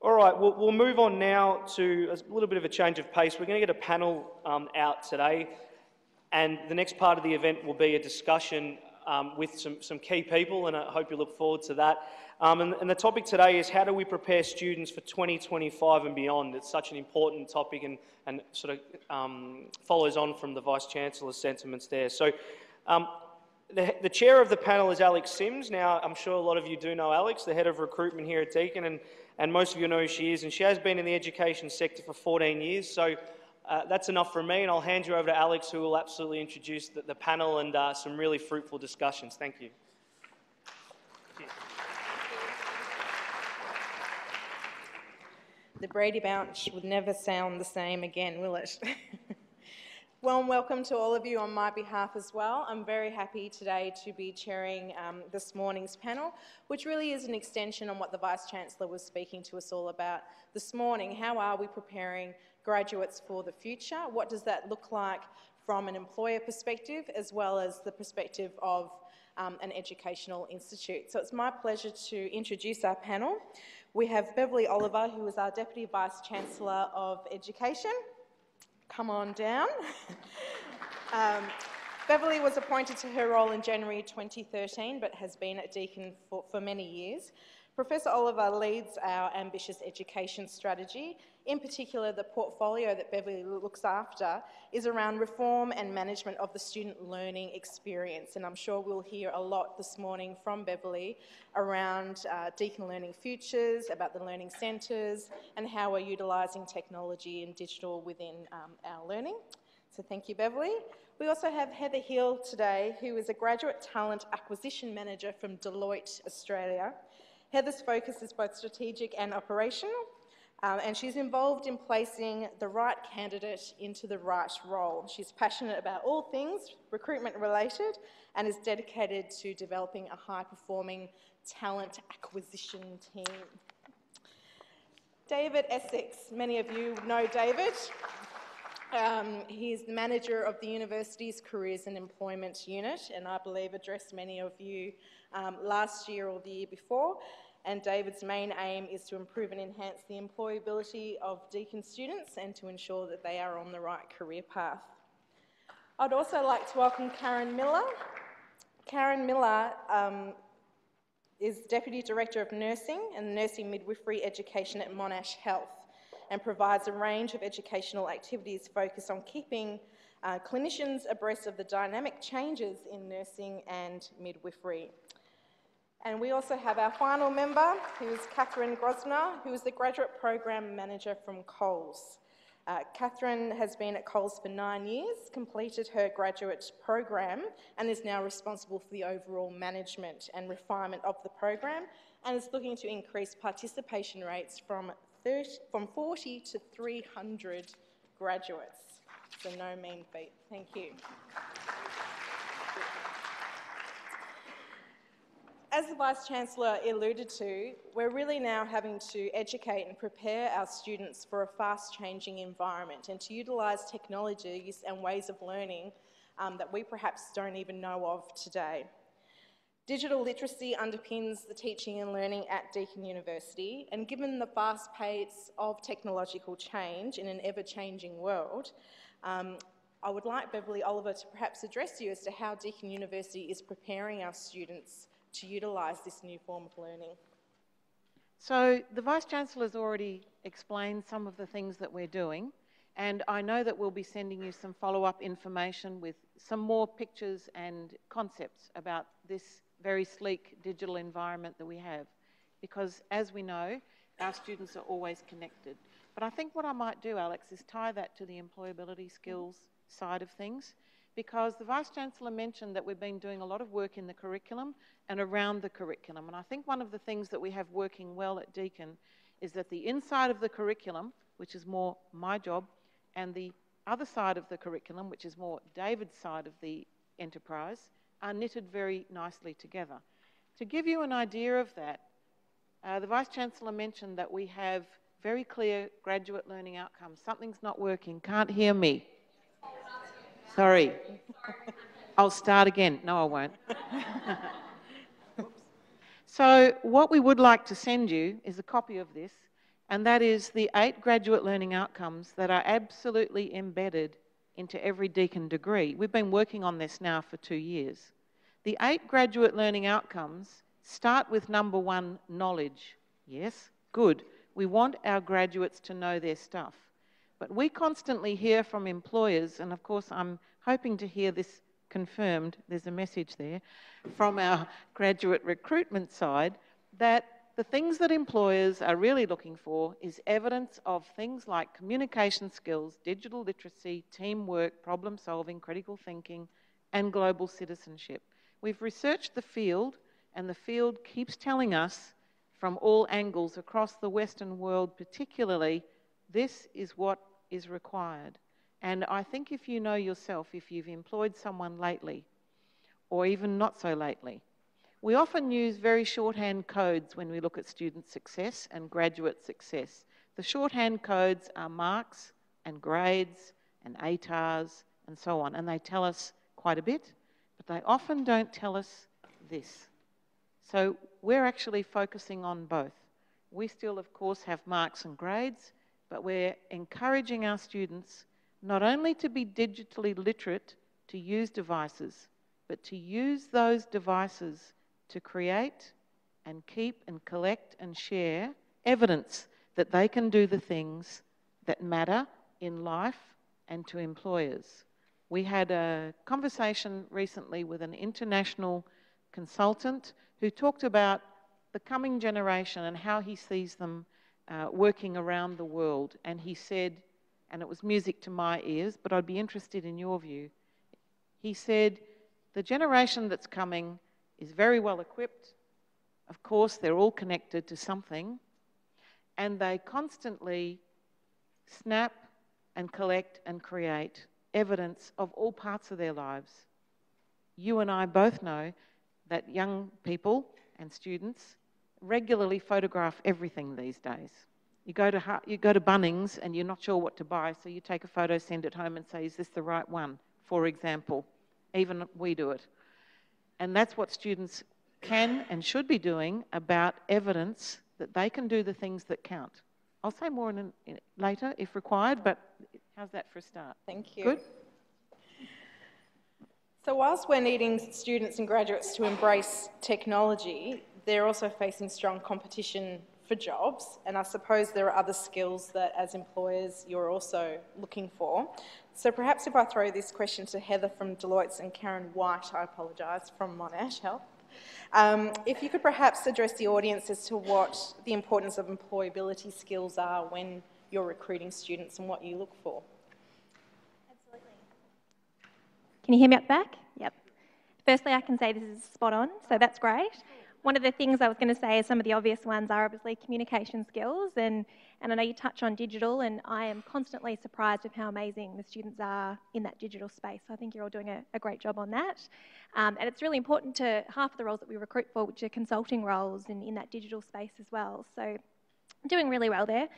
All right, we'll move on now to a little bit of a change of pace. We're going to get a panel out today, and the next part of the event will be a discussion with some key people, and I hope you look forward to that. And the topic today is how do we prepare students for 2025 and beyond? It's such an important topic and sort of follows on from the Vice-Chancellor's sentiments there. So the chair of the panel is Alex Sims. Now, I'm sure a lot of you do know Alex, the head of recruitment here at Deakin, and most of you know who she is, and she has been in the education sector for 14 years. So that's enough from me, and I'll hand you over to Alex, who will absolutely introduce the panel and some really fruitful discussions. Thank you. The Brady Bunch would never sound the same again, will it? Well, welcome to all of you on my behalf as well. I'm very happy today to be chairing this morning's panel, which really is an extension on what the Vice-Chancellor was speaking to us all about this morning. How are we preparing graduates for the future? What does that look like from an employer perspective, as well as the perspective of an educational institute? So it's my pleasure to introduce our panel. We have Beverley Oliver, who is our Deputy Vice-Chancellor of Education. Come on down. Beverley was appointed to her role in January 2013, but has been at Deakin for many years. Professor Oliver leads our ambitious education strategy. In particular, the portfolio that Beverley looks after is around reform and management of the student learning experience. And I'm sure we'll hear a lot this morning from Beverley around Deakin Learning Futures, about the learning centres, and how we're utilising technology and digital within our learning. So thank you, Beverley. We also have Heather Hill today, who is a Graduate Talent Acquisition Manager from Deloitte Australia. Heather's focus is both strategic and operational, and she's involved in placing the right candidate into the right role. She's passionate about all things recruitment related and is dedicated to developing a high-performing talent acquisition team. David Essex, many of you know David. He is the manager of the university's Careers and Employment Unit, and I believe addressed many of you last year or the year before. And David's main aim is to improve and enhance the employability of Deakin students and to ensure that they are on the right career path. I'd also like to welcome Karin Miller. Karin Miller is Deputy Director of Nursing and Nursing Midwifery Education at Monash Health, and provides a range of educational activities focused on keeping clinicians abreast of the dynamic changes in nursing and midwifery. And we also have our final member, who is Katherine Grosvenor, who is the Graduate Program Manager from Coles. Katherine has been at Coles for 9 years, completed her graduate program, and is now responsible for the overall management and refinement of the program, and is looking to increase participation rates from 40 to 300 graduates. So no mean feat. Thank you. As the Vice-Chancellor alluded to, we're really now having to educate and prepare our students for a fast-changing environment and to utilise technologies and ways of learning that we perhaps don't even know of today. Digital literacy underpins the teaching and learning at Deakin University, and given the fast pace of technological change in an ever-changing world, I would like Beverley Oliver to perhaps address you as to how Deakin University is preparing our students to utilise this new form of learning. So the Vice-Chancellor has already explained some of the things that we're doing, and I know that we'll be sending you some follow-up information with some more pictures and concepts about this very sleek digital environment that we have, because as we know, our students are always connected. But I think what I might do, Alex, is tie that to the employability skills side of things, because the Vice-Chancellor mentioned that we've been doing a lot of work in the curriculum and around the curriculum. And I think one of the things that we have working well at Deakin is that the inside of the curriculum, which is more my job, and the other side of the curriculum, which is more David's side of the enterprise, are knitted very nicely together. To give you an idea of that, the Vice-Chancellor mentioned that we have very clear graduate learning outcomes. Something's not working. Can't hear me. Sorry. I'll start again. No, I won't. So what we would like to send you is a copy of this, and that is the 8 graduate learning outcomes that are absolutely embedded into every Deakin degree. We've been working on this now for 2 years. The 8 graduate learning outcomes start with number 1, knowledge. Yes, good. We want our graduates to know their stuff. But we constantly hear from employers, and of course I'm hoping to hear this confirmed, there's a message there, from our graduate recruitment side, that the things that employers are really looking for is evidence of things like communication skills, digital literacy, teamwork, problem solving, critical thinking, and global citizenship. We've researched the field, and the field keeps telling us from all angles across the Western world particularly, this is what is required. And I think if you know yourself, if you've employed someone lately, or even not so lately, we often use very shorthand codes when we look at student success and graduate success. The shorthand codes are marks and grades and ATARs and so on, and they tell us quite a bit, but they often don't tell us this. So we're actually focusing on both. We still, of course, have marks and grades, but we're encouraging our students not only to be digitally literate, to use devices, but to use those devices to create and keep and collect and share evidence that they can do the things that matter in life and to employers. We had a conversation recently with an international consultant who talked about the coming generation and how he sees them working around the world. And he said, and it was music to my ears, but I'd be interested in your view. He said, the generation that's coming is very well equipped. Of course, they're all connected to something, and they constantly snap and collect and create evidence of all parts of their lives. You and I both know that young people and students regularly photograph everything these days. You go to Bunnings and you're not sure what to buy, so you take a photo, send it home and say, is this the right one, for example. Even we do it. And that's what students can and should be doing about evidence that they can do the things that count. I'll say more later if required, but how's that for a start? Thank you. Good? So whilst we're needing students and graduates to embrace technology, they're also facing strong competition for jobs, and I suppose there are other skills that as employers you're also looking for. So perhaps if I throw this question to Heather from Deloitte and Karin White, I apologise, from Monash Health. If you could perhaps address the audience as to what the importance of employability skills are when you're recruiting students and what you look for. Absolutely. Can you hear me up the back? Yep. Firstly, I can say this is spot on, so that's great. One of the things I was going to say is some of the obvious ones are obviously communication skills, and I know you touch on digital, and I am constantly surprised with how amazing the students are in that digital space. So I think you're all doing a great job on that. And it's really important to half of the roles that we recruit for, which are consulting roles in that digital space as well. So doing really well there.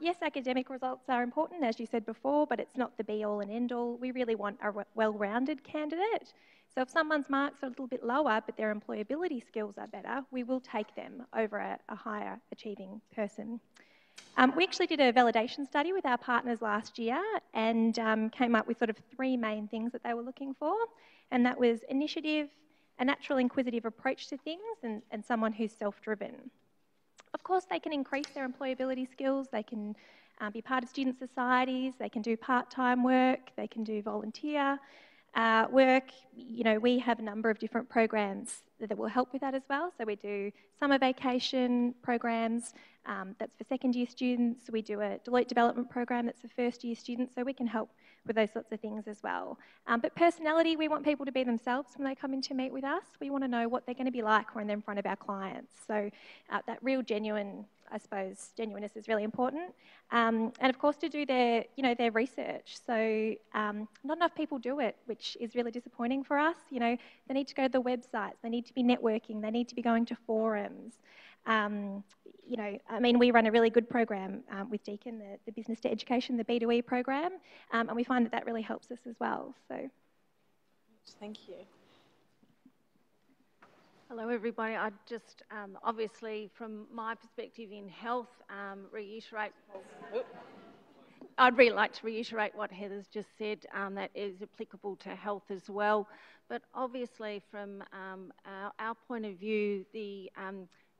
Yes, academic results are important, as you said before, but it's not the be-all and end-all. We really want a well-rounded candidate. So if someone's marks are a little bit lower, but their employability skills are better, we will take them over a higher achieving person. We actually did a validation study with our partners last year and came up with sort of 3 main things that they were looking for, and that was initiative, a natural inquisitive approach to things, and someone who's self-driven. Of course, they can increase their employability skills, they can be part of student societies, they can do part-time work, they can do volunteer work. You know, we have a number of different programs that will help with that as well. So we do summer vacation programs, that's for second year students. We do a Deloitte development program that's for first year students, so we can help with those sorts of things as well. But personality, we want people to be themselves when they come in to meet with us. We want to know what they're going to be like when they're in front of our clients. So that real genuine, I suppose, genuineness is really important. And of course to do their research. So not enough people do it, which is really disappointing for us. You know, they need to go to the websites, they need to be networking, they need to be going to forums. You know, I mean, we run a really good program with Deakin, the Business to Education, the B2E program, and we find that really helps us as well. So, thank you. Hello everybody. I'd just obviously from my perspective in health I'd really like to reiterate what Heather's just said, that is applicable to health as well. But obviously from our point of view, the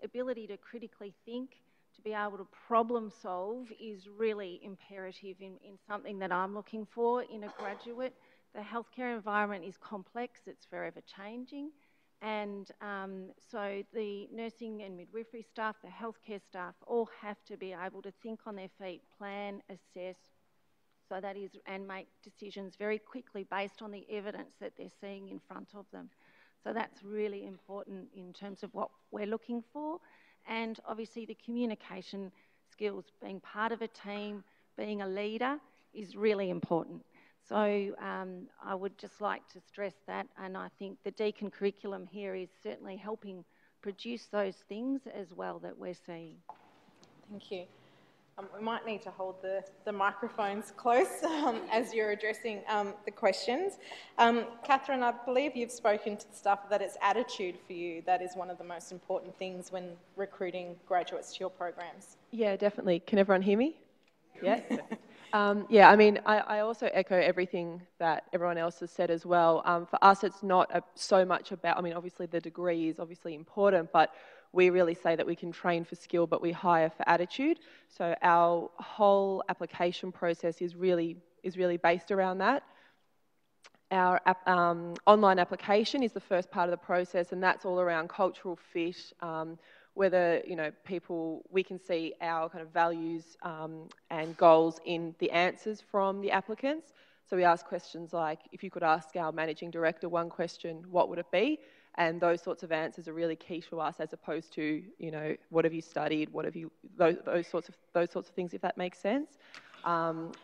ability to critically think, to be able to problem solve is really imperative in something that I'm looking for in a graduate. The healthcare environment is complex, it's forever changing. And so the nursing and midwifery staff, the healthcare staff, all have to be able to think on their feet, plan, assess, so that is, and make decisions very quickly based on the evidence that they're seeing in front of them. So that's really important in terms of what we're looking for. And obviously the communication skills, being part of a team, being a leader is really important. So I would just like to stress that, and I think the Deakin curriculum here is certainly helping produce those things as well that we're seeing. Thank you. We might need to hold the microphones close as you're addressing the questions. Katherine, I believe you've spoken to the staff that it's attitude for you that is one of the most important things when recruiting graduates to your programs. Yeah, definitely. Can everyone hear me? Yeah? Yeah, I mean, I also echo everything that everyone else has said as well. For us, it's not so much about, I mean, obviously the degree is obviously important, but we really say that we can train for skill, but we hire for attitude. So our whole application process is really based around that. Our online application is the first part of the process, and that's all around cultural fit, whether, you know, we can see our kind of values and goals in the answers from the applicants. So we ask questions like, if you could ask our managing director one question, what would it be? And those sorts of answers are really key to us, as opposed to, you know, what have you studied, what have you, those sorts of things, if that makes sense.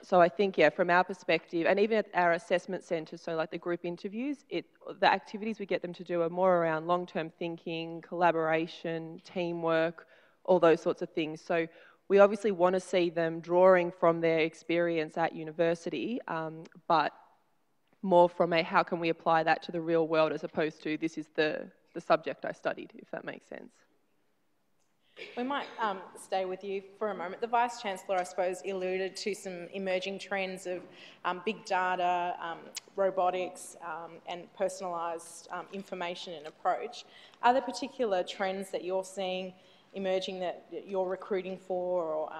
So I think, yeah, from our perspective, and even at our assessment centre, so like the group interviews, the activities we get them to do are more around long-term thinking, collaboration, teamwork, all those sorts of things. So we obviously want to see them drawing from their experience at university, but more from a how can we apply that to the real world, as opposed to this is the subject I studied, if that makes sense. We might stay with you for a moment. The Vice-Chancellor, I suppose, alluded to some emerging trends of big data, robotics, and personalised information and approach. Are there particular trends that you're seeing emerging that you're recruiting for, or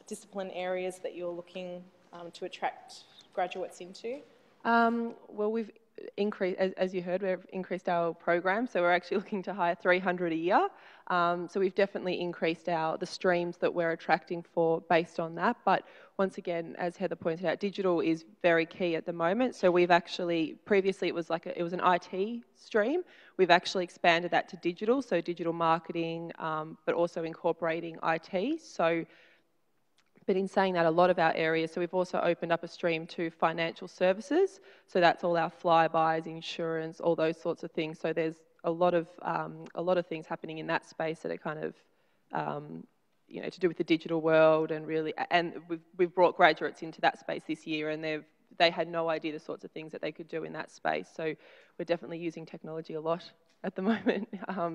discipline areas that you're looking to attract graduates into? Well, we've increased, as you heard, we've increased our program, so we're actually looking to hire 300 a year. So we've definitely increased the streams that we're attracting for based on that. But once again, as Heather pointed out, digital is very key at the moment. So we've actually, previously it was an IT stream. We've actually expanded that to digital, so digital marketing, but also incorporating IT. So, but in saying that, a lot of our areas, so we've also opened up a stream to financial services. So that's all our flybys, insurance, all those sorts of things. So there's a lot of things happening in that space that are kind of, you know, to do with the digital world, and really, and we've brought graduates into that space this year, and they had no idea the sorts of things that they could do in that space. So we're definitely using technology a lot at the moment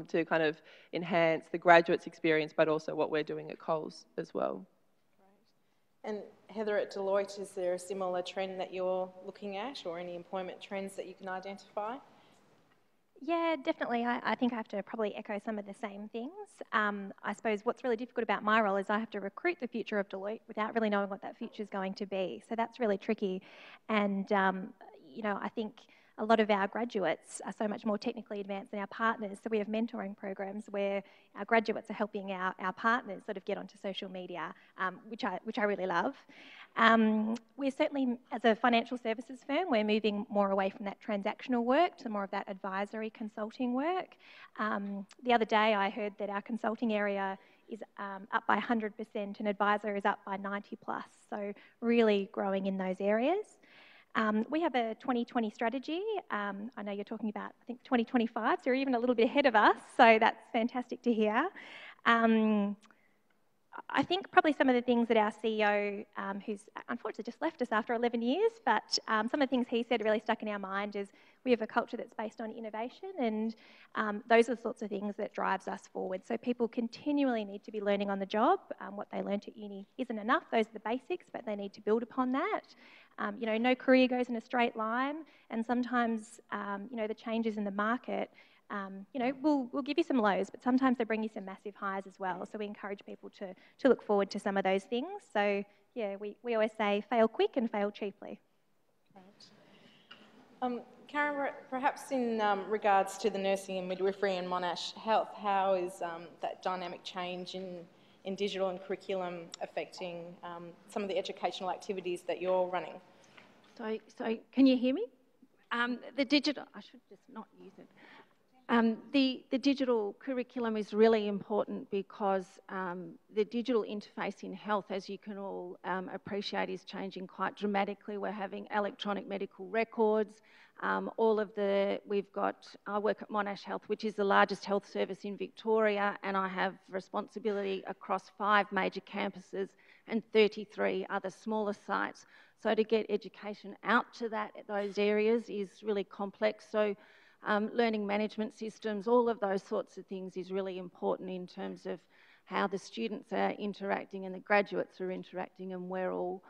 to kind of enhance the graduates' experience, but also what we're doing at Coles as well. And Heather, at Deloitte, is there a similar trend that you're looking at, or any employment trends that you can identify? Yeah, definitely. I think I have to probably echo some of the same things. I suppose what's really difficult about my role is I have to recruit the future of Deloitte without really knowing what that future is going to be. So that's really tricky. And, you know, I think a lot of our graduates are so much more technically advanced than our partners. So we have mentoring programs where our graduates are helping our partners sort of get onto social media, which I really love. We're certainly, as a financial services firm, we're moving more away from that transactional work to more of that advisory consulting work. The other day I heard that our consulting area is up by 100% and advisor is up by 90+. So really growing in those areas. We have a 2020 strategy. I know you're talking about, I think, 2025, so you're even a little bit ahead of us, so that's fantastic to hear. I think probably some of the things that our CEO, who's unfortunately just left us after 11 years, but some of the things he said really stuck in our mind is we have a culture that's based on innovation, and those are the sorts of things that drives us forward. So people continually need to be learning on the job. What they learnt at uni isn't enough. Those are the basics, but they need to build upon that. You know, no career goes in a straight line, and sometimes, you know, the changes in the market, you know, we'll give you some lows, but sometimes they bring you some massive highs as well. So we encourage people to look forward to some of those things. So yeah, we always say fail quick and fail cheaply. Right. Karin, perhaps in regards to the nursing and midwifery and Monash Health, how is that dynamic change in digital and curriculum affecting some of the educational activities that you're running? So can you hear me? The digital, I should just not use it. The digital curriculum is really important because the digital interface in health, as you can all appreciate, is changing quite dramatically. We're having electronic medical records. I work at Monash Health, which is the largest health service in Victoria, and I have responsibility across 5 major campuses and 33 other smaller sites. So to get education out to those areas is really complex. So learning management systems, all of those sorts of things is really important in terms of how the students are interacting and the graduates are interacting, and we're all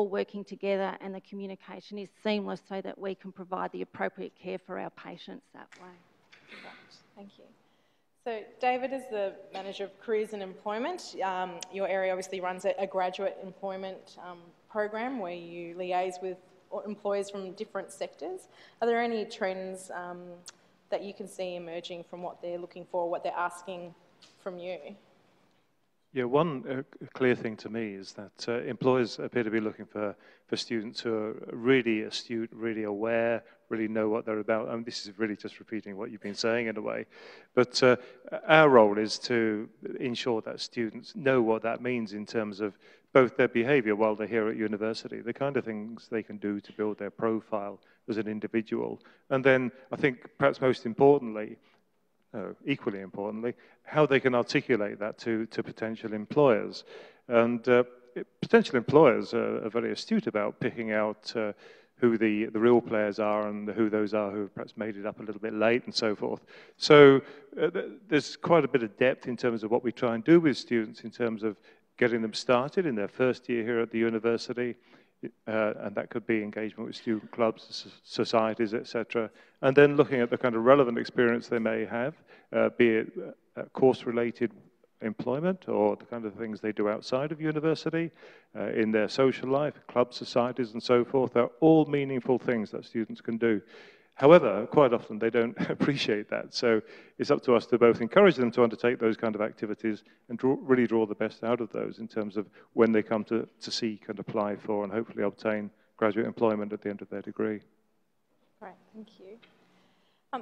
working together, and the communication is seamless so that we can provide the appropriate care for our patients that way. Right. Thank you. So David, as the Manager of Careers and Employment, your area obviously runs a graduate employment program where you liaise with employers from different sectors. Are there any trends that you can see emerging from what they're looking for, what they're asking from you? Yeah, one clear thing to me is that employers appear to be looking for students who are really astute, really aware, really know what they're about. I mean, this is really just repeating what you've been saying in a way. But our role is to ensure that students know what that means in terms of both their behaviour while they're here at university, the kind of things they can do to build their profile as an individual. And then I think perhaps most importantly, equally importantly, how they can articulate that to potential employers. And potential employers are very astute about picking out who the real players are and who those are who have perhaps made it up a little bit late and so forth. So there's quite a bit of depth in terms of what we try and do with students in terms of getting them started in their first year here at the university, and that could be engagement with student clubs, societies, etc. And then looking at the kind of relevant experience they may have, be it course-related employment or the kind of things they do outside of university, in their social life, club societies and so forth. They're all meaningful things that students can do. However, quite often they don't appreciate that. So it's up to us to both encourage them to undertake those kind of activities and really draw the best out of those in terms of when they come to seek and apply for and hopefully obtain graduate employment at the end of their degree. Great, thank you.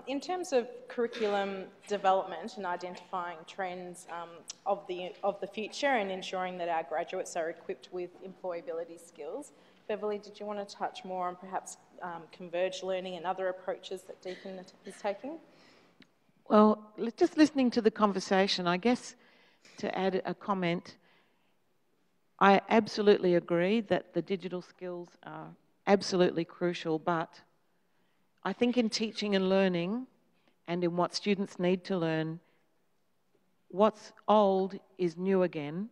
In terms of curriculum development and identifying trends of the future and ensuring that our graduates are equipped with employability skills, Beverley, did you want to touch more on perhaps converged learning and other approaches that Deakin is taking? Well, just listening to the conversation, I guess to add a comment, I absolutely agree that the digital skills are absolutely crucial, but I think in teaching and learning and in what students need to learn, what's old is new again,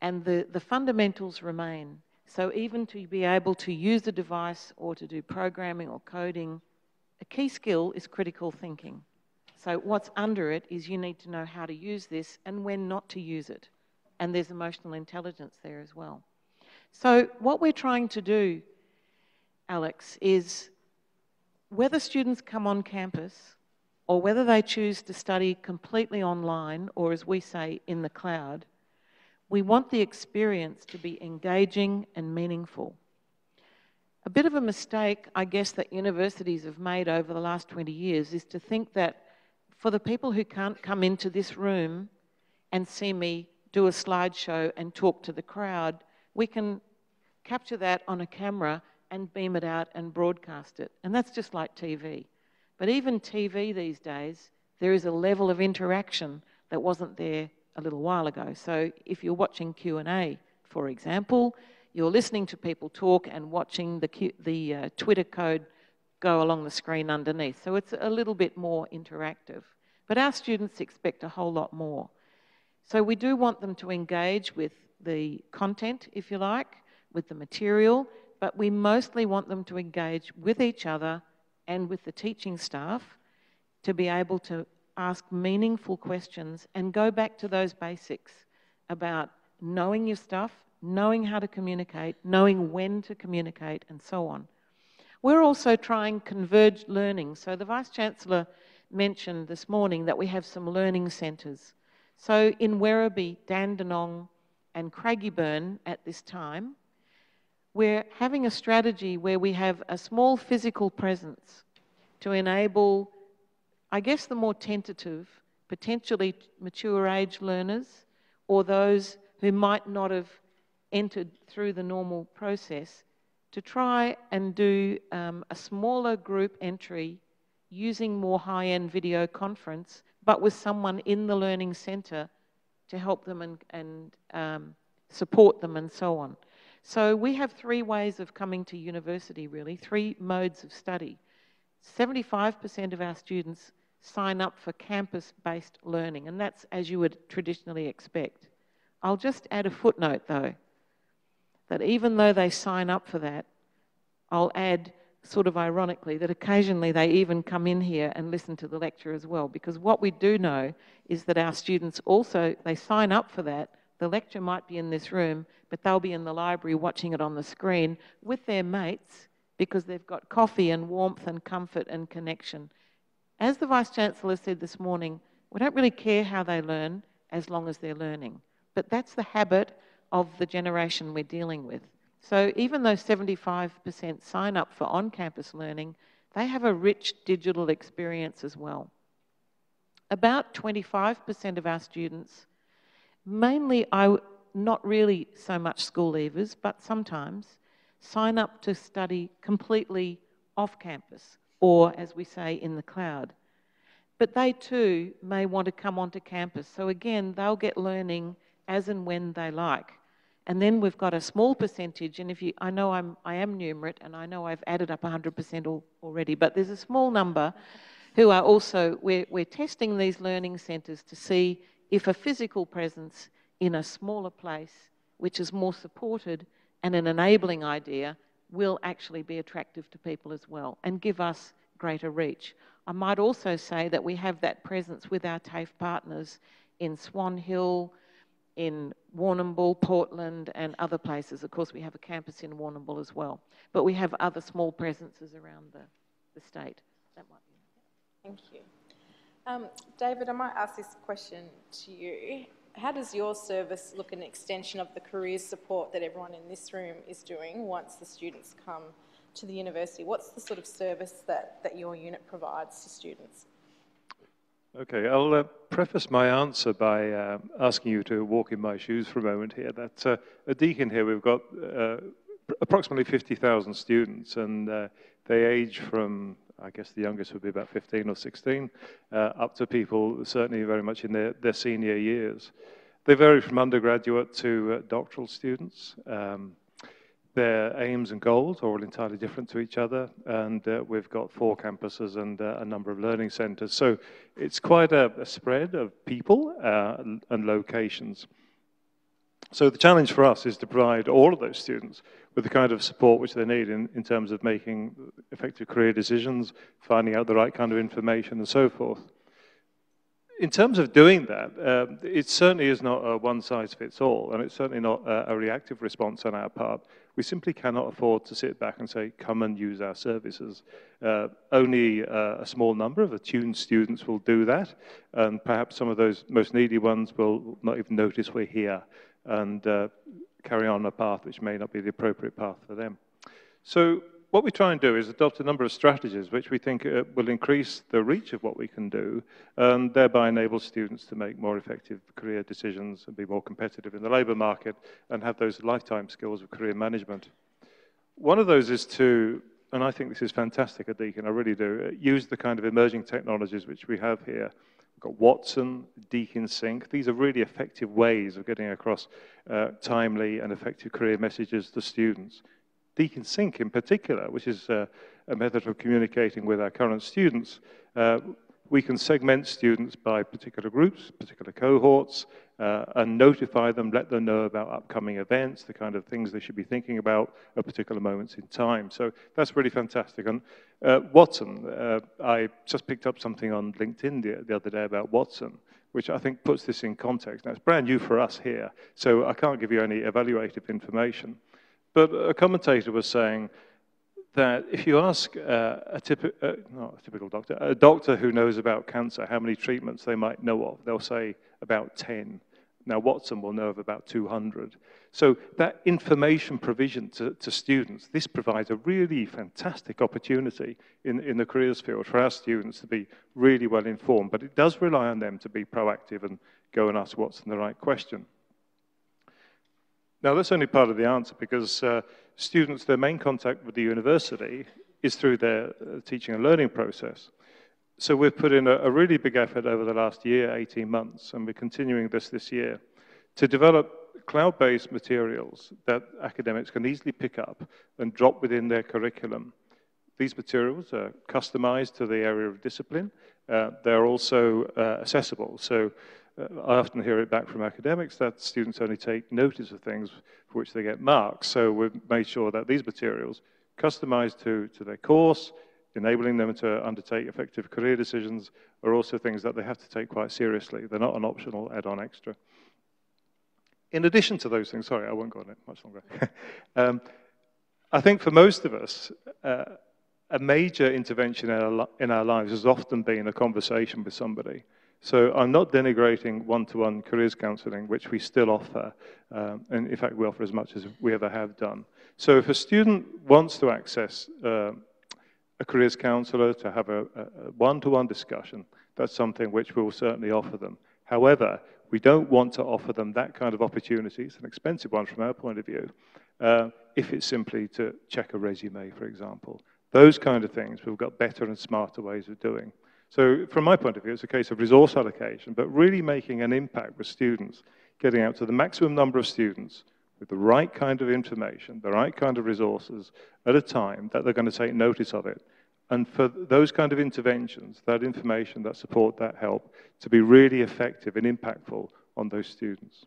and the fundamentals remain. So even to be able to use a device or to do programming or coding, a key skill is critical thinking. So what's under it is you need to know how to use this and when not to use it. And there's emotional intelligence there as well. So what we're trying to do, Alex, is whether students come on campus or whether they choose to study completely online or, as we say, in the cloud, we want the experience to be engaging and meaningful. A bit of a mistake, I guess, that universities have made over the last 20 years is to think that for the people who can't come into this room and see me do a slideshow and talk to the crowd, we can capture that on a camera and beam it out and broadcast it. And that's just like TV. But even TV these days, there is a level of interaction that wasn't there a little while ago. So if you're watching Q&A, for example, you're listening to people talk and watching the Twitter code go along the screen underneath. So it's a little bit more interactive. But our students expect a whole lot more. So we do want them to engage with the content, if you like, with the material, but we mostly want them to engage with each other and with the teaching staff to be able to ask meaningful questions and go back to those basics about knowing your stuff, knowing how to communicate, knowing when to communicate, and so on. We're also trying converged learning. So the Vice-Chancellor mentioned this morning that we have some learning centres. So in Werribee, Dandenong and Craigieburn at this time, we're having a strategy where we have a small physical presence to enable, I guess, the more tentative, potentially mature age learners or those who might not have entered through the normal process to try and do a smaller group entry using more high-end video conference, but with someone in the learning centre to help them and support them and so on. So we have 3 ways of coming to university, really, 3 modes of study. 75% of our students sign up for campus-based learning, and that's as you would traditionally expect. I'll just add a footnote, though, that even though they sign up for that, I'll add, sort of ironically, that occasionally they even come in here and listen to the lecture as well, because what we do know is that our students also, they sign up for that. The lecture might be in this room, but they'll be in the library watching it on the screen with their mates because they've got coffee and warmth and comfort and connection. As the Vice-Chancellor said this morning, we don't really care how they learn as long as they're learning. But that's the habit of the generation we're dealing with. So even though 75% sign up for on-campus learning, they have a rich digital experience as well. About 25% of our students, mainly not really so much school leavers, but sometimes, sign up to study completely off-campus, or as we say, in the cloud. But they too may want to come onto campus. So again, they'll get learning as and when they like. And then we've got a small percentage, and I know I am numerate, and I know I've added up 100% already, but there's a small number who are also, we're testing these learning centres to see if a physical presence in a smaller place, which is more supported and an enabling idea, will actually be attractive to people as well and give us greater reach. I might also say that we have that presence with our TAFE partners in Swan Hill, in Warrnambool, Portland, and other places. Of course, we have a campus in Warrnambool as well. But we have other small presences around the state. That might be. Thank you. David, I might ask this question to you. How does your service look an extension of the careers support that everyone in this room is doing once the students come to the university? What's the sort of service that your unit provides to students? Okay, I'll preface my answer by asking you to walk in my shoes for a moment here. That at Deakin here we've got approximately 50,000 students, and they age from, I guess the youngest would be about 15 or 16, up to people certainly very much in their senior years. They vary from undergraduate to doctoral students. Their aims and goals are all entirely different to each other, and we've got 4 campuses and a number of learning centres. So it's quite a spread of people and locations. So the challenge for us is to provide all of those students with the kind of support which they need in terms of making effective career decisions, finding out the right kind of information and so forth. In terms of doing that, it certainly is not a one-size-fits-all, and it's certainly not a reactive response on our part. We simply cannot afford to sit back and say, come and use our services. Only a small number of attuned students will do that, and perhaps some of those most needy ones will not even notice we're here and carry on a path which may not be the appropriate path for them. So what we try and do is adopt a number of strategies which we think will increase the reach of what we can do and thereby enable students to make more effective career decisions and be more competitive in the labour market and have those lifetime skills of career management. One of those is to, and I think this is fantastic at Deakin, I really do, use the kind of emerging technologies which we have here. We've got Watson, Deakin Sync. These are really effective ways of getting across timely and effective career messages to students. Deakin Sync in particular, which is a method of communicating with our current students, we can segment students by particular groups, particular cohorts, and notify them, let them know about upcoming events, the kind of things they should be thinking about at particular moments in time. So that's really fantastic. And Watson, I just picked up something on LinkedIn the other day about Watson, which I think puts this in context. Now, it's brand new for us here, so I can't give you any evaluative information. But a commentator was saying that if you ask not a typical doctor, a doctor who knows about cancer, how many treatments they might know of, they'll say about 10. Now, Watson will know of about 200. So that information provision to students, this provides a really fantastic opportunity in the careers field for our students to be really well informed, but it does rely on them to be proactive and go and ask Watson the right question. Now, that's only part of the answer, because students, their main contact with the university is through their teaching and learning process. So we've put in a really big effort over the last year, 18 months, and we're continuing this year, to develop cloud-based materials that academics can easily pick up and drop within their curriculum. These materials are customized to the area of discipline. They're also accessible. So I often hear it back from academics that students only take notice of things for which they get marks. So we've made sure that these materials, customized to their course, enabling them to undertake effective career decisions, are also things that they have to take quite seriously. They're not an optional add-on extra. In addition to those things, sorry, I won't go on it much longer. I think for most of us, a major intervention in our lives has often been a conversation with somebody. So I'm not denigrating one-to-one careers counselling, which we still offer, and in fact we offer as much as we ever have done. So if a student wants to access a careers counsellor to have a one-to-one discussion, that's something which we'll certainly offer them. However, we don't want to offer them that kind of opportunity, it's an expensive one from our point of view, if it's simply to check a resume, for example. Those kind of things we've got better and smarter ways of doing. So from my point of view, it's a case of resource allocation, but really making an impact with students, getting out to the maximum number of students with the right kind of information, the right kind of resources at a time that they're going to take notice of it. And for those kind of interventions, that information, that support, that help, to be really effective and impactful on those students.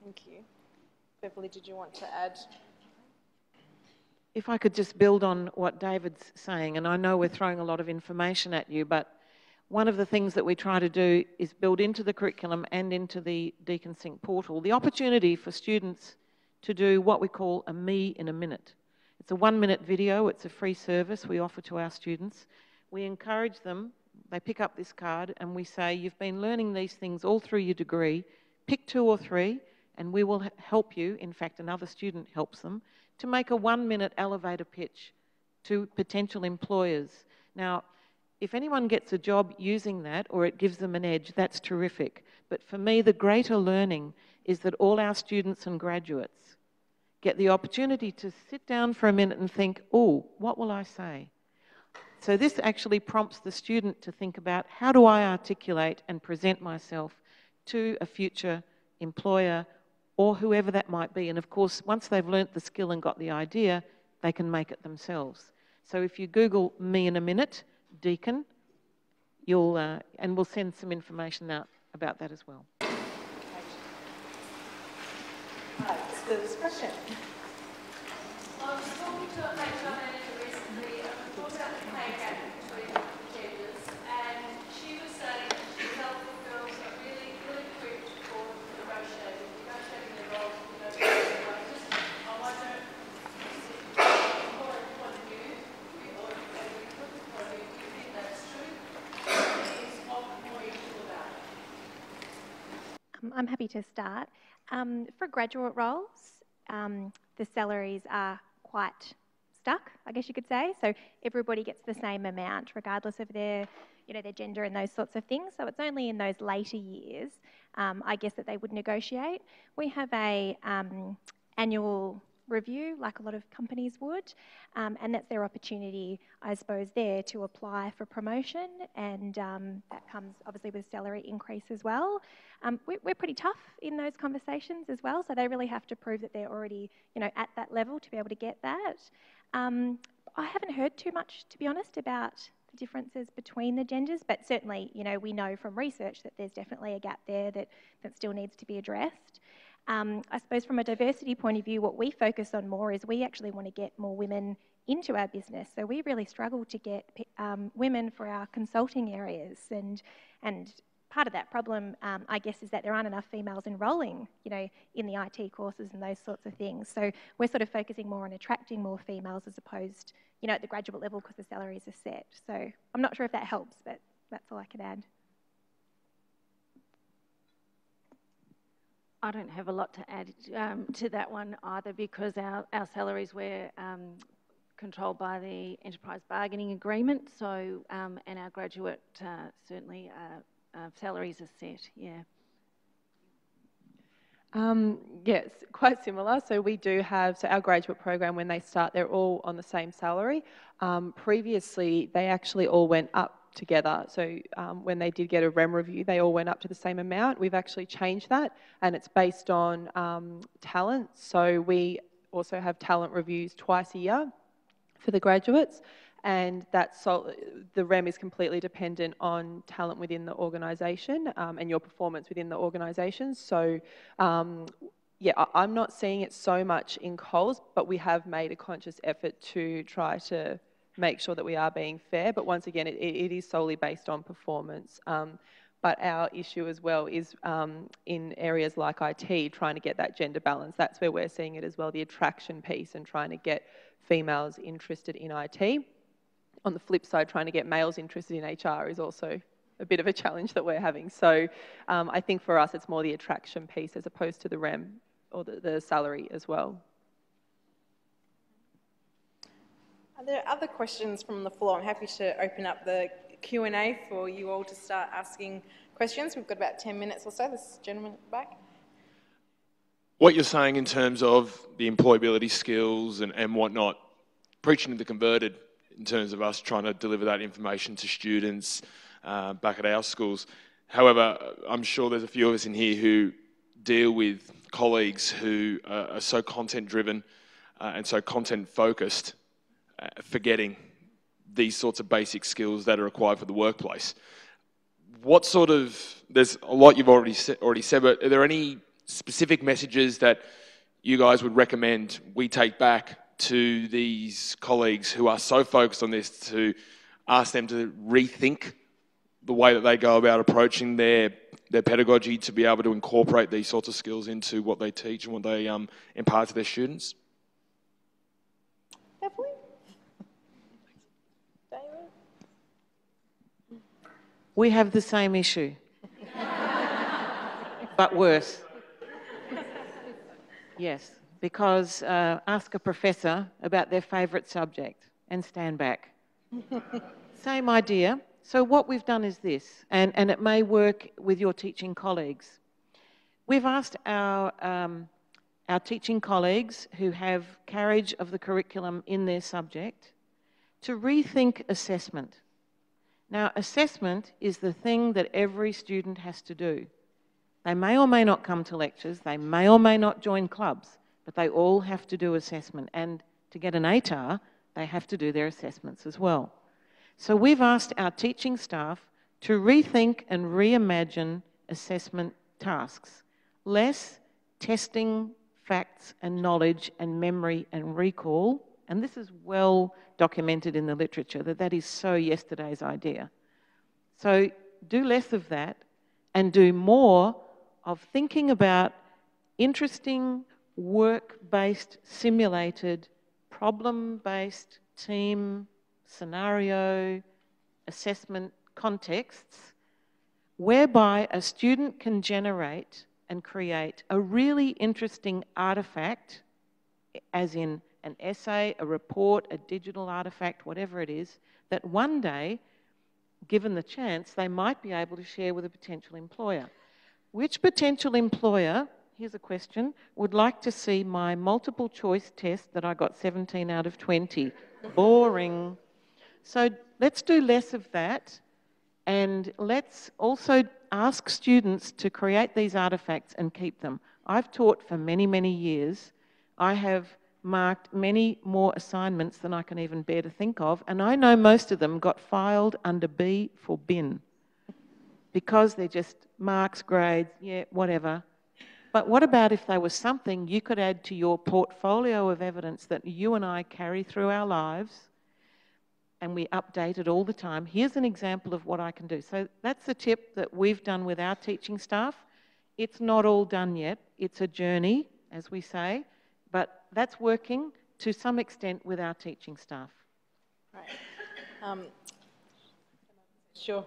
Thank you. Beverley, did you want to add? If I could just build on what David's saying, and I know we're throwing a lot of information at you, but one of the things that we try to do is build into the curriculum and into the Deakin Sync portal the opportunity for students to do what we call a Me in a Minute. It's a 1-minute video, it's a free service we offer to our students. We encourage them, they pick up this card and we say, you've been learning these things all through your degree, pick 2 or 3 and we will help you, in fact another student helps them, to make a 1-minute elevator pitch to potential employers. Now, if anyone gets a job using that or it gives them an edge, that's terrific. But for me, the greater learning is that all our students and graduates get the opportunity to sit down for a minute and think, oh, what will I say? So this actually prompts the student to think about, how do I articulate and present myself to a future employer or whoever that might be. And of course, once they've learnt the skill and got the idea, they can make it themselves. So if you Google Me in a Minute, Deakin, and we'll send some information out about that as well. The discussion. I was talking to a HR manager recently and we talked about the pay gap between genders, and she was saying that she felt that girls are really equipped for negotiating their roles, negotiating their wages. I wonder, from your point of view, or from a recruitment point of view, do you think that's true? Is what more you do about it? I'm happy to start. For graduate roles, the salaries are quite stuck, I guess you could say. So everybody gets the same amount, regardless of their gender and those sorts of things. So it's only in those later years, I guess, that they would negotiate. We have a annual review, like a lot of companies would, and that's their opportunity, I suppose, there to apply for promotion, and that comes obviously with salary increase as well. We're pretty tough in those conversations as well, so they really have to prove that they're already, at that level to be able to get that. I haven't heard too much, to be honest, about the differences between the genders, but certainly, you know, we know from research that there's definitely a gap there that still needs to be addressed. I suppose from a diversity point of view, what we focus on more is we actually want to get more women into our business. So we really struggle to get women for our consulting areas, and part of that problem, I guess, is that there aren't enough females enrolling, you know, in the IT courses and those sorts of things. So we're sort of focusing more on attracting more females as opposed, you know, at the graduate level because the salaries are set. So I'm not sure if that helps, but that's all I can add. I don't have a lot to add to that one either, because our salaries were controlled by the enterprise bargaining agreement. So and our graduate certainly salaries are set. Yeah. Yes, quite similar. So we do have, so our graduate program, when they start, they're all on the same salary. Previously, they actually all went up together. So when they did get a REM review, they all went up to the same amount. We've actually changed that, and it's based on talent. So we also have talent reviews twice a year for the graduates, and the REM is completely dependent on talent within the organisation and your performance within the organisation. So yeah, I'm not seeing it so much in Coles, but we have made a conscious effort to try to make sure that we are being fair. But once again, it is solely based on performance. But our issue as well is in areas like IT, trying to get that gender balance. That's where we're seeing it as well, the attraction piece and trying to get females interested in IT. On the flip side, trying to get males interested in HR is also a bit of a challenge that we're having. So I think for us, it's more the attraction piece as opposed to the REM or the salary as well. Are there other questions from the floor? I'm happy to open up the Q&A for you all to start asking questions. We've got about 10 minutes or so. This gentleman at the back. What you're saying in terms of the employability skills and whatnot, preaching to the converted in terms of us trying to deliver that information to students back at our schools. However, I'm sure there's a few of us in here who deal with colleagues who are so content-driven and so content-focused, forgetting these sorts of basic skills that are required for the workplace. What sort of, there's a lot you've already said, but are there any specific messages that you guys would recommend we take back to these colleagues who are so focused on this, to ask them to rethink the way that they go about approaching their pedagogy, to be able to incorporate these sorts of skills into what they teach and what they impart to their students? Beverley? David? We have the same issue, but worse. Yes, because ask a professor about their favourite subject and stand back. Same idea. So what we've done is this, and it may work with your teaching colleagues. We've asked our teaching colleagues who have carriage of the curriculum in their subject to rethink assessment. Now, assessment is the thing that every student has to do. They may or may not come to lectures, they may or may not join clubs, but they all have to do assessment. And to get an ATAR, they have to do their assessments as well. So we've asked our teaching staff to rethink and reimagine assessment tasks. Less testing facts and knowledge and memory and recall, and this is well documented in the literature that is so yesterday's idea. So do less of that and do more of thinking about interesting, work-based, simulated, problem-based, team, scenario, assessment contexts, whereby a student can generate and create a really interesting artefact, as in an essay, a report, a digital artefact, whatever it is, that one day, given the chance, they might be able to share with a potential employer. Which potential employer, here's a question, would like to see my multiple choice test that I got 17 out of 20? Boring. So let's do less of that, and let's also ask students to create these artefacts and keep them. I've taught for many, many years. I have marked many more assignments than I can even bear to think of, and I know most of them got filed under B for bin because they're just marks, grades, yeah, whatever. But what about if there was something you could add to your portfolio of evidence that you and I carry through our lives and we update it all the time? Here's an example of what I can do. So that's the tip that we've done with our teaching staff. It's not all done yet. It's a journey, as we say, but that's working to some extent with our teaching staff. Right. Sure.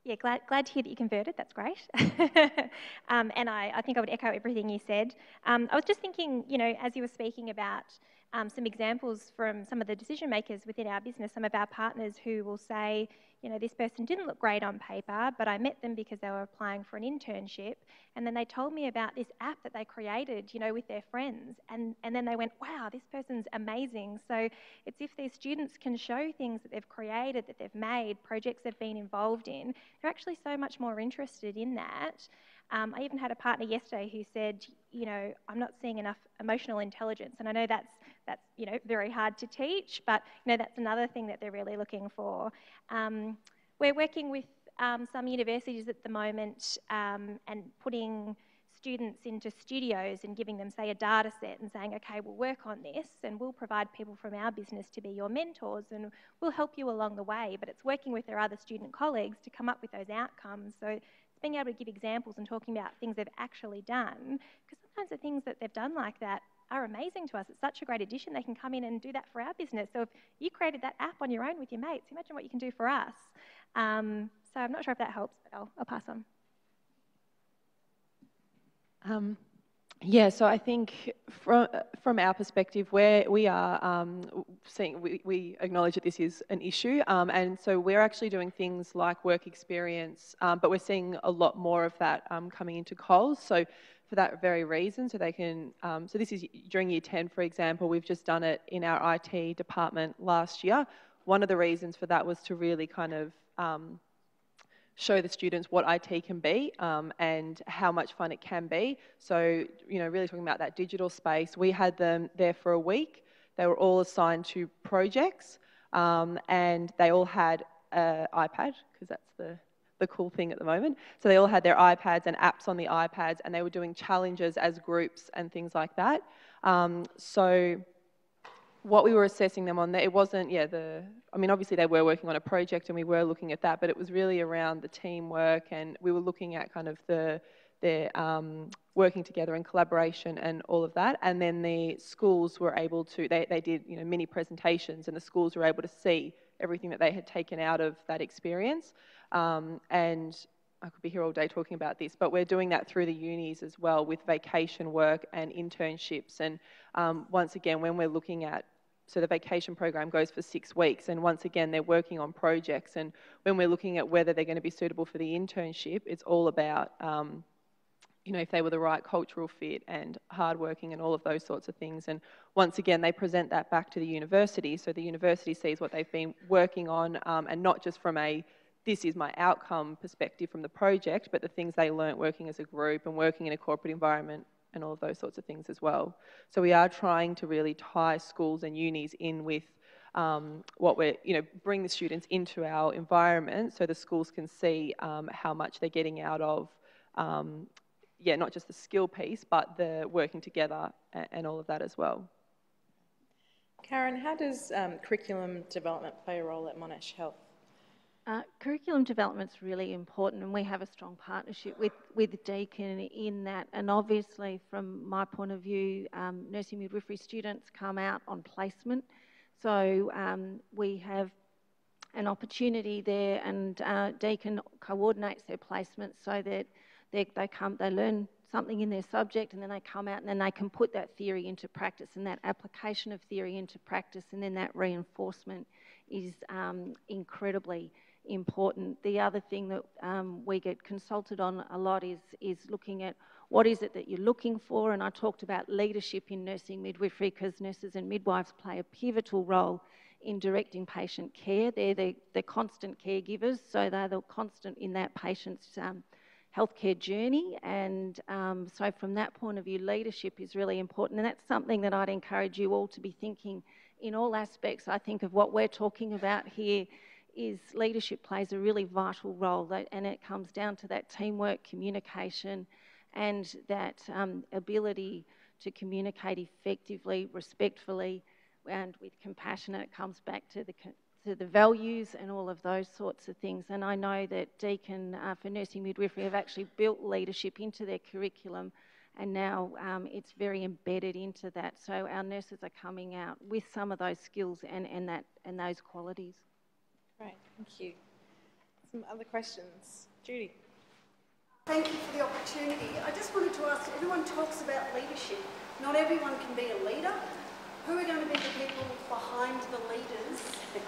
Yeah, glad to hear that you converted. That's great. And I think I would echo everything you said. I was just thinking, you know, as you were speaking about some examples from some of the decision makers within our business, some of our partners who will say, you know, this person didn't look great on paper, but I met them because they were applying for an internship, and then they told me about this app that they created, you know, with their friends, and then they went, wow, this person's amazing. So it's if their students can show things that they've created, that they've made, projects they've been involved in, they're actually so much more interested in that. I even had a partner yesterday who said, you know, I'm not seeing enough emotional intelligence, and I know that's you know, very hard to teach, but you know, that's another thing that they're really looking for. We're working with some universities at the moment and putting students into studios and giving them, say, a data set and saying, okay, we'll work on this and we'll provide people from our business to be your mentors and we'll help you along the way. But it's working with their other student colleagues to come up with those outcomes. So it's being able to give examples and talking about things they've actually done, because sometimes the things that they've done like that are amazing to us. It's such a great addition. They can come in and do that for our business. So if you created that app on your own with your mates, imagine what you can do for us. So I'm not sure if that helps, but I'll pass on. Yeah, so I think from our perspective, where we are seeing, we acknowledge that this is an issue, and so we're actually doing things like work experience, but we're seeing a lot more of that coming into Coles. So for that very reason, so they can, so this is during year 10, for example, we've just done it in our IT department last year. One of the reasons for that was to really kind of show the students what IT can be and how much fun it can be. So, you know, really talking about that digital space. We had them there for a week. They were all assigned to projects and they all had an iPad, because that's the cool thing at the moment. So they all had their iPads and apps on the iPads, and they were doing challenges as groups and things like that. So what we were assessing them on there, it wasn't, I mean, obviously they were working on a project and we were looking at that, but it was really around the teamwork, and we were looking at kind of their working together and collaboration and all of that. And then the schools were able to, they did, you know, mini presentations, and the schools were able to see everything that they had taken out of that experience. And I could be here all day talking about this, but we're doing that through the unis as well with vacation work and internships. And once again, when we're looking at, so the vacation program goes for 6 weeks, and once again, they're working on projects. And when we're looking at whether they're going to be suitable for the internship, it's all about, you know, if they were the right cultural fit and hardworking and all of those sorts of things. And once again, they present that back to the university, so the university sees what they've been working on, and not just from a, this is my outcome perspective from the project, but the things they learnt working as a group and working in a corporate environment and all of those sorts of things as well. So we are trying to really tie schools and unis in with what we're, you know, bring the students into our environment so the schools can see how much they're getting out of, not just the skill piece, but the working together and all of that as well. Karin, how does curriculum development play a role at Monash Health? Curriculum development's really important, and we have a strong partnership with Deakin in that. And obviously, from my point of view, nursing midwifery students come out on placement, so we have an opportunity there, and Deakin coordinates their placements so that they learn something in their subject, and then they come out and then they can put that theory into practice, and that application of theory into practice, and then that reinforcement is incredibly important. The other thing that we get consulted on a lot is looking at what is it that you're looking for, and I talked about leadership in nursing midwifery, because nurses and midwives play a pivotal role in directing patient care. They're the constant caregivers, so they're the constant in that patient's healthcare journey, and so from that point of view, leadership is really important, and that's something that I'd encourage you all to be thinking in all aspects. I think of what we're talking about here is leadership plays a really vital role, and it comes down to that teamwork, communication, and that ability to communicate effectively, respectfully, and with compassion. It comes back to the values and all of those sorts of things. And I know that Deakin for nursing midwifery have actually built leadership into their curriculum, and now it's very embedded into that. So our nurses are coming out with some of those skills and those qualities. Great, thank you. Some other questions? Judy. Thank you for the opportunity. I just wanted to ask, everyone talks about leadership. Not everyone can be a leader. Who are going to be the people behind the leaders,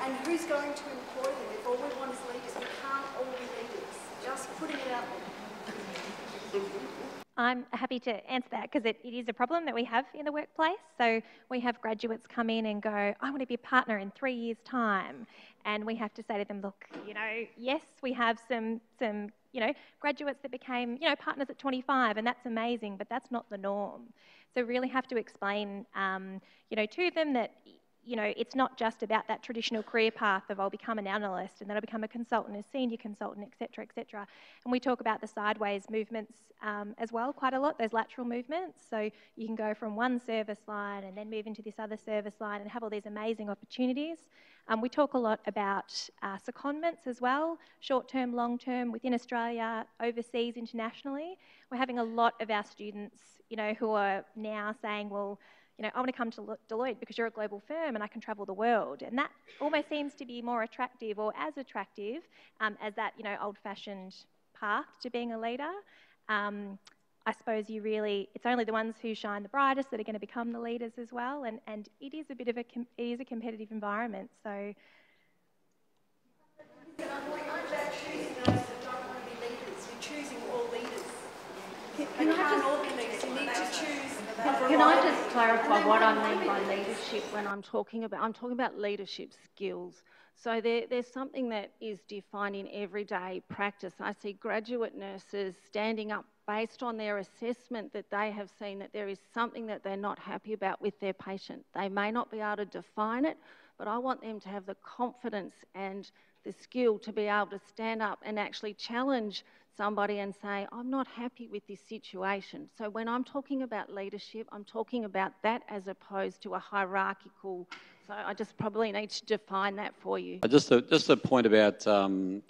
and who's going to employ them? If all we want is leaders, we can't all be leaders. Just putting it out there. I'm happy to answer that because it is a problem that we have in the workplace. So we have graduates come in and go, I want to be a partner in 3 years' time. And we have to say to them, look, yes, we have some graduates that became, partners at 25, and that's amazing, but that's not the norm. So really have to explain, to them that, it's not just about that traditional career path of I'll become an analyst and then I'll become a consultant, a senior consultant, et cetera, et cetera. And we talk about the sideways movements as well quite a lot, those lateral movements. So you can go from one service line and then move into this other service line and have all these amazing opportunities. We talk a lot about secondments as well, short-term, long-term, within Australia, overseas, internationally. We're having a lot of our students, who are now saying, well, I want to come to Deloitte because you're a global firm and I can travel the world. And that almost seems to be more attractive, or as attractive as that, old-fashioned path to being a leader. I suppose it's only the ones who shine the brightest that are going to become the leaders as well. And it is a competitive environment. So. You're choosing those that don't want to be leaders. You're choosing all leaders. You can't all be leaders. You need to choose. Can I just clarify what I mean by leadership when I'm talking about leadership skills. So there's something that is defined in everyday practice. I see graduate nurses standing up based on their assessment that they have seen that there is something that they're not happy about with their patient. They may not be able to define it, but I want them to have the confidence and the skill to be able to stand up and actually challenge somebody and say, I'm not happy with this situation. So when I'm talking about leadership, I'm talking about that as opposed to a hierarchical. So I just probably need to define that for you. Just a point about,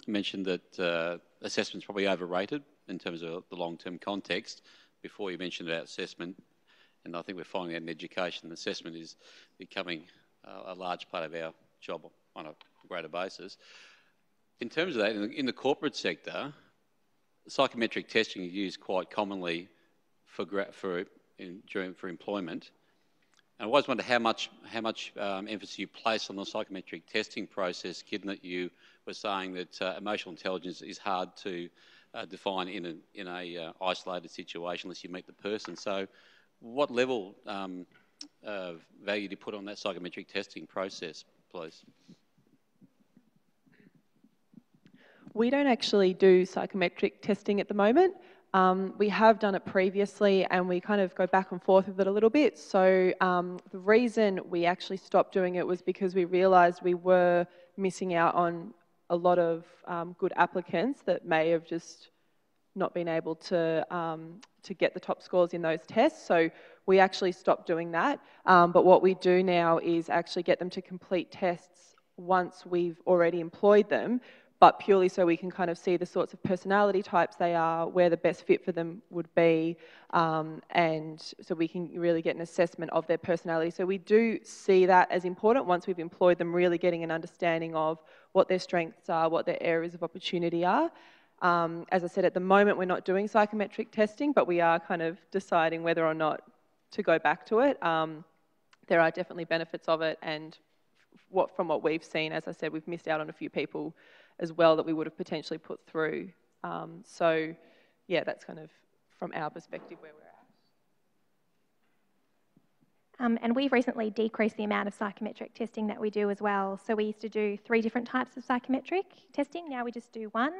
mentioned that assessment's probably overrated in terms of the long-term context. Before you mentioned about assessment, and I think we're finding out in education, assessment is becoming a large part of our job on a greater basis. In terms of that, in the corporate sector, psychometric testing is used quite commonly for employment. And I always wonder how much emphasis you place on the psychometric testing process, given that you were saying that emotional intelligence is hard to define in a isolated situation unless you meet the person. So, what level of value do you put on that psychometric testing process, please? We don't actually do psychometric testing at the moment. We have done it previously and we kind of go back and forth with it a little bit. So the reason we actually stopped doing it was because we realised we were missing out on a lot of good applicants that may have just not been able to get the top scores in those tests. So we actually stopped doing that. But what we do now is actually get them to complete tests once we've already employed them, but purely so we can kind of see the sorts of personality types they are, where the best fit for them would be, and so we can really get an assessment of their personality. So we do see that as important once we've employed them, really getting an understanding of what their strengths are, what their areas of opportunity are. As I said, at the moment we're not doing psychometric testing, but we are kind of deciding whether or not to go back to it. There are definitely benefits of it, and from what we've seen, as I said, we've missed out on a few people as well that we would have potentially put through. So, yeah, that's kind of from our perspective where we're And we've recently decreased the amount of psychometric testing that we do as well. So we used to do 3 different types of psychometric testing. Now we just do 1.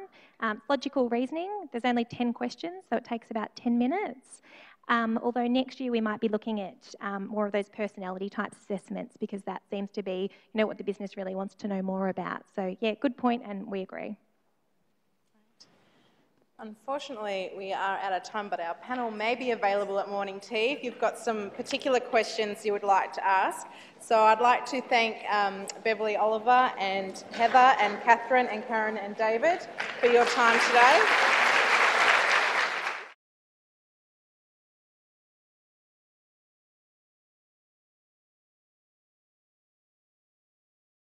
Logical reasoning, there's only 10 questions, so it takes about 10 minutes. Although next year we might be looking at more of those personality type assessments, because that seems to be, what the business really wants to know more about. So yeah, good point, and we agree. Unfortunately, we are out of time, but our panel may be available at morning tea if you've got some particular questions you would like to ask. So I'd like to thank Beverley, Oliver and Heather and Katherine and Karin and David for your time today.